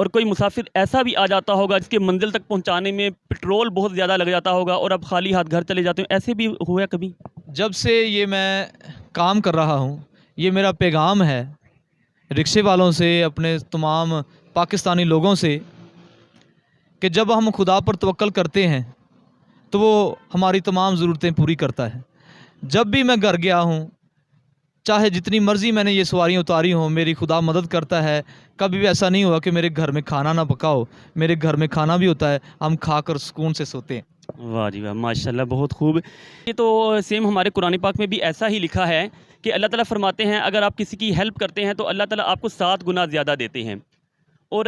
اور کوئی مسافر ایسا بھی آ جاتا ہوگا جس کے منزل تک پہنچانے میں پٹرول بہت زیادہ لگ جاتا ہوگا اور اب خالی ہاتھ گھر چلے جاتے ہیں، ایسے بھی ہوا کبھی؟ جب سے یہ میں کام کر رہا ہوں، یہ میرا پیغام ہے رکشے والوں سے، اپنے تمام پاکستانی لوگوں سے، کہ جب ہم خدا پر توکل کرتے ہیں تو وہ ہماری تمام ضرورتیں پوری کرتا ہے۔ جب بھی میں گھر گیا ہوں، چاہے جتنی مرضی میں نے یہ سواریاں اتاری ہوں، میری خدا مدد کرتا ہے۔ کبھی بھی ایسا نہیں ہوا کہ میرے گھر میں کھانا نہ پکا ہو، میرے گھر میں کھانا بھی ہوتا ہے، ہم کھا کر سکون سے سوتے ہیں۔ واہ جی واہ، ماشاءاللہ، بہت خوب۔ یہ تو سیم ہمارے قرآن پاک میں بھی ایسا ہی لکھا ہے کہ اللہ تعالیٰ فرماتے ہیں اگر آپ کسی کی ہیلپ کرتے ہیں تو اللہ تعالیٰ آپ کو 7 گنا زیادہ دیتے ہیں۔ اور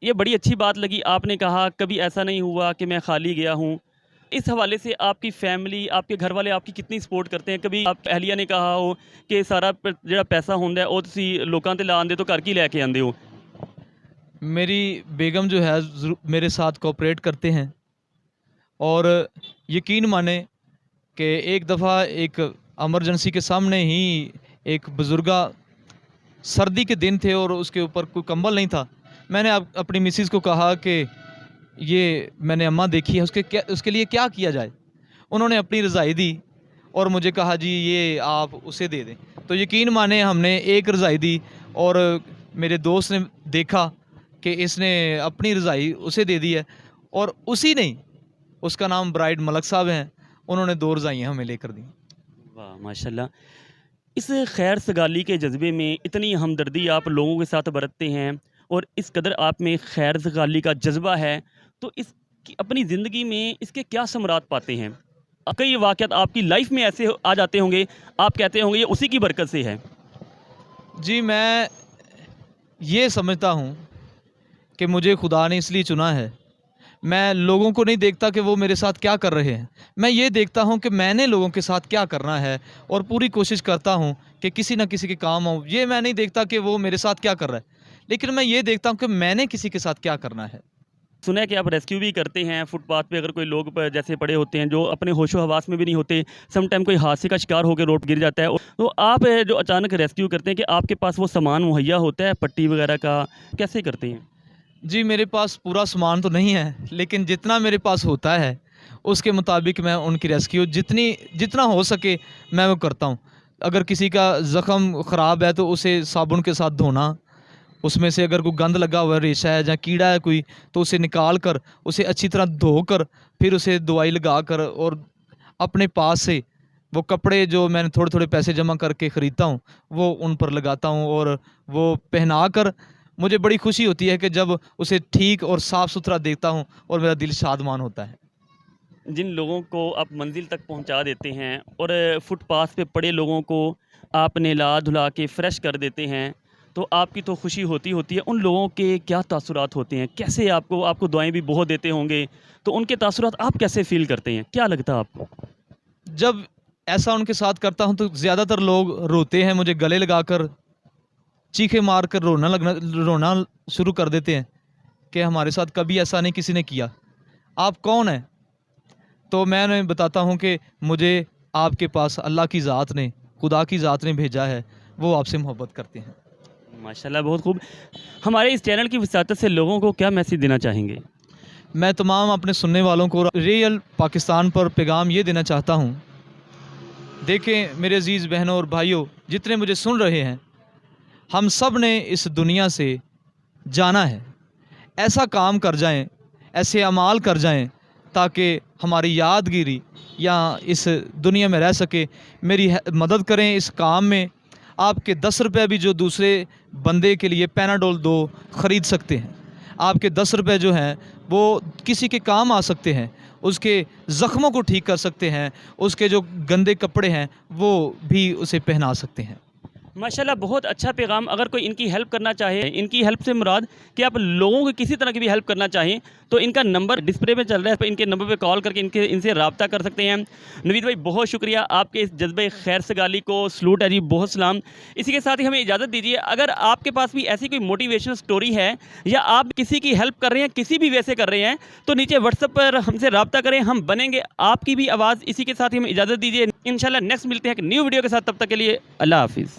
یہ بڑی اچھی بات لگی، آپ نے کہا کبھی ایسا نہیں ہوا کہ میں خالی گیا ہوں۔ اس حوالے سے آپ کی فیملی، آپ کے گھر والے آپ کی کتنی سپورٹ کرتے ہیں؟ کبھی آپ اہلیہ نے کہا ہو کہ سارا جڑا پیسہ ہوندا ہے وہ تسی لوکاں تے لاندے تو گھر کی لے کے آندے ہو؟ میری بیگم جو ہے میرے ساتھ کوپریٹ کرتے ہیں، اور یقین مانیں کہ ایک دفعہ ایک ایمرجنسی کے سامنے ہی ایک بزرگہ، سردی کے دن تھے اور اس کے اوپر کوئی کمبل نہیں تھا، میں نے اپنی مسز کو کہا کہ یہ میں نے اماں دیکھی ہے، اس کے لیے کیا کیا جائے؟ انہوں نے اپنی رضائی دی اور مجھے کہا جی یہ آپ اسے دے دیں۔ تو یقین مانیں ہم نے ایک رضائی دی اور میرے دوست نے دیکھا کہ اس نے اپنی رضائی اسے دے دی ہے، اور اسی نہیں، اس کا نام برائڈ ملک صاحب ہیں، انہوں نے 2 رضائیاں ہمیں لے کر دیں۔ واہ ماشاءاللہ، اس خیر سگالی کے جذبے میں اتنی ہمدردی آپ لوگوں کے ساتھ برتتے ہیں اور اس قدر آپ میں خیر سگالی کا جذبہ ہے، تو اس کی اپنی زندگی میں اس کے کیا ثمرات پاتے ہیں؟ کئی واقعات آپ کی لائف میں ایسے آ جاتے ہوں گے، آپ کہتے ہوں گے یہ اسی کی برکت سے ہے۔ جی میں یہ سمجھتا ہوں کہ مجھے خدا نے اس لیے چنا ہے، میں لوگوں کو نہیں دیکھتا کہ وہ میرے ساتھ کیا کر رہے ہیں، میں یہ دیکھتا ہوں کہ میں نے لوگوں کے ساتھ کیا کرنا ہے، اور پوری کوشش کرتا ہوں کہ کسی نہ کسی کے کام ہوں۔ یہ میں نہیں دیکھتا کہ وہ میرے ساتھ کیا کر رہا ہے، لیکن میں یہ دیکھتا ہوں کہ میں نے کسی کے ساتھ کیا کرنا ہے۔ سنا ہے کہ آپ ریسکیو بھی کرتے ہیں، فٹ پاتھ پہ اگر کوئی لوگ جیسے پڑے ہوتے ہیں جو اپنے ہوش و حواس میں بھی نہیں ہوتے، سم ٹائم کوئی حادثے کا شکار ہو کے روڈ گر جاتا ہے، تو آپ جو اچانک ریسکیو کرتے ہیں کہ آپ کے پاس وہ سامان مہیا ہوتا ہے پٹی وغیرہ کا، کیسے کرتے ہیں؟ جی میرے پاس پورا سامان تو نہیں ہے، لیکن جتنا میرے پاس ہوتا ہے اس کے مطابق میں ان کی ریسکیو جتنا ہو سکے میں وہ کرتا ہوں۔ اگر کسی کا زخم خراب ہے تو اسے صابن کے ساتھ دھونا، اس میں سے اگر کوئی گند لگا ہوا ہے، ریشہ ہے یا کیڑا ہے کوئی، تو اسے نکال کر اسے اچھی طرح دھو کر پھر اسے دوائی لگا کر، اور اپنے پاس سے وہ کپڑے جو میں نے تھوڑے تھوڑے پیسے جمع کر کے خریدتا ہوں وہ ان پر لگاتا ہوں، اور وہ پہنا کر مجھے بڑی خوشی ہوتی ہے کہ جب اسے ٹھیک اور صاف ستھرا دیکھتا ہوں اور میرا دل شادمان ہوتا ہے۔ جن لوگوں کو آپ منزل تک پہنچا دیتے ہیں اور فٹ پاتھ پہ پڑے لوگوں کو آپ نہلا دھلا کے فریش کر دیتے ہیں، تو آپ کی تو خوشی ہوتی ہے، ان لوگوں کے کیا تاثرات ہوتے ہیں؟ کیسے آپ کو دعائیں بھی بہت دیتے ہوں گے، تو ان کے تاثرات آپ کیسے فیل کرتے ہیں؟ کیا لگتا ہے آپ کو؟ جب ایسا ان کے ساتھ کرتا ہوں تو زیادہ تر لوگ روتے ہیں، مجھے گلے لگا کر چیخے مار کر رونا شروع کر دیتے ہیں کہ ہمارے ساتھ کبھی ایسا نہیں کسی نے کیا، آپ کون ہیں؟ تو میں انہیں بتاتا ہوں کہ مجھے آپ کے پاس اللہ کی ذات نے، خدا کی ذات نے بھیجا ہے، وہ آپ سے محبت کرتے ہیں۔ ماشاءاللہ، بہت خوب۔ ہمارے اس چینل کی وساطت سے لوگوں کو کیا میسیج دینا چاہیں گے؟ میں تمام اپنے سننے والوں کو ریئل پاکستان پر پیغام یہ دینا چاہتا ہوں، دیکھیں میرے عزیز بہنوں اور بھائیوں جتنے مجھے سن رہے ہیں، ہم سب نے اس دنیا سے جانا ہے، ایسا کام کر جائیں، ایسے اعمال کر جائیں تاکہ ہماری یادگیری یا اس دنیا میں رہ سکے۔ میری مدد کریں اس کام میں، آپ کے 10 روپے بھی جو دوسرے بندے کے لیے پیناڈول 2 خرید سکتے ہیں، آپ کے 10 روپے جو ہیں وہ کسی کے کام آ سکتے ہیں، اس کے زخموں کو ٹھیک کر سکتے ہیں، اس کے جو گندے کپڑے ہیں وہ بھی اسے پہنا سکتے ہیں۔ ماشاءاللہ، بہت اچھا پیغام۔ اگر کوئی ان کی ہیلپ کرنا چاہے، ان کی ہیلپ سے مراد کہ آپ لوگوں کی کسی طرح کی بھی ہیلپ کرنا چاہیں تو ان کا نمبر ڈسپلے پہ چل رہا ہے، ان کے نمبر پہ کال کر کے ان سے رابطہ کر سکتے ہیں۔ نوید بھائی بہت شکریہ، آپ کے اس جذبہ خیر سگالی کو سلوٹ ہے جی، بہت سلام۔ اسی کے ساتھ ہی ہمیں اجازت دیجیے، اگر آپ کے پاس بھی ایسی کوئی موٹیویشنل سٹوری ہے یا آپ کسی کی ہیلپ کر رہے ہیں، کسی بھی وے سے کر رہے ہیں، تو نیچے واٹس ایپ پر ہم سے رابطہ کریں، ہم بنیں گے آپ کی بھی آواز۔ اسی کے ساتھ ہی ہمیں اجازت دیجیے، انشاءاللہ نیکسٹ ملتے ہیں ایک نیو ویڈیو کے ساتھ، تب تک کے لیے اللہ حافظ۔